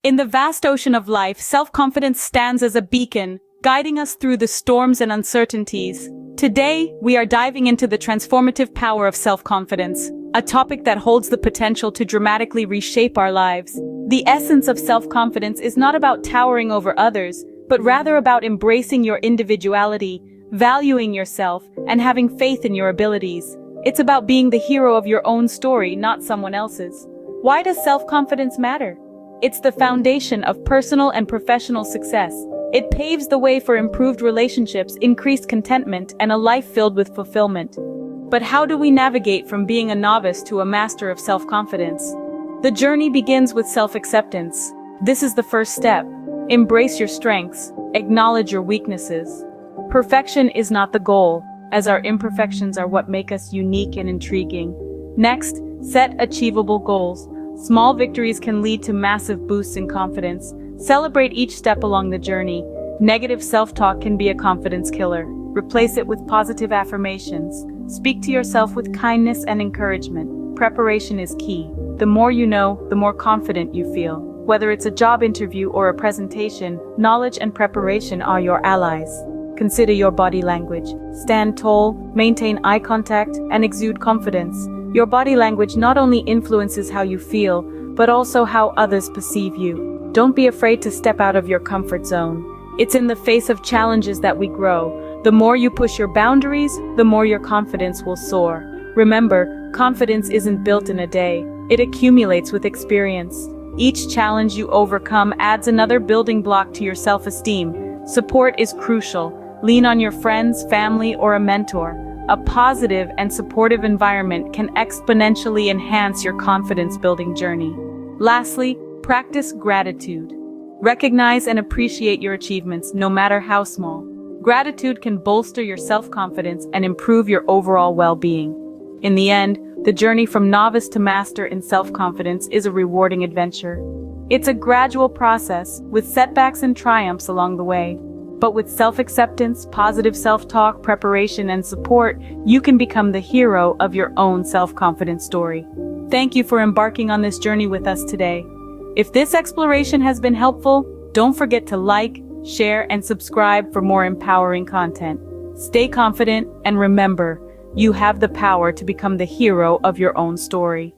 In the vast ocean of life, self-confidence stands as a beacon, guiding us through the storms and uncertainties. Today, we are diving into the transformative power of self-confidence, a topic that holds the potential to dramatically reshape our lives. The essence of self-confidence is not about towering over others, but rather about embracing your individuality, valuing yourself, and having faith in your abilities. It's about being the hero of your own story, not someone else's. Why does self-confidence matter? It's the foundation of personal and professional success. It paves the way for improved relationships, increased contentment, and a life filled with fulfillment. But how do we navigate from being a novice to a master of self-confidence? The journey begins with self-acceptance. This is the first step. Embrace your strengths, acknowledge your weaknesses. Perfection is not the goal, as our imperfections are what make us unique and intriguing. Next, set achievable goals. Small victories can lead to massive boosts in confidence. Celebrate each step along the journey. Negative self-talk can be a confidence killer. Replace it with positive affirmations. Speak to yourself with kindness and encouragement. Preparation is key. The more you know, the more confident you feel. Whether it's a job interview or a presentation, knowledge and preparation are your allies. Consider your body language. Stand tall, maintain eye contact, and exude confidence. Your body language not only influences how you feel, but also how others perceive you. Don't be afraid to step out of your comfort zone. It's in the face of challenges that we grow. The more you push your boundaries, the more your confidence will soar. Remember, confidence isn't built in a day. It accumulates with experience. Each challenge you overcome adds another building block to your self-esteem. Support is crucial. Lean on your friends, family, or a mentor. A positive and supportive environment can exponentially enhance your confidence-building journey. Lastly, practice gratitude. Recognize and appreciate your achievements, no matter how small. Gratitude can bolster your self-confidence and improve your overall well-being. In the end, the journey from novice to master in self-confidence is a rewarding adventure. It's a gradual process, with setbacks and triumphs along the way. But with self-acceptance, positive self-talk, preparation, and support, you can become the hero of your own self-confidence story. Thank you for embarking on this journey with us today. If this exploration has been helpful, don't forget to like, share, and subscribe for more empowering content. Stay confident, and remember, you have the power to become the hero of your own story.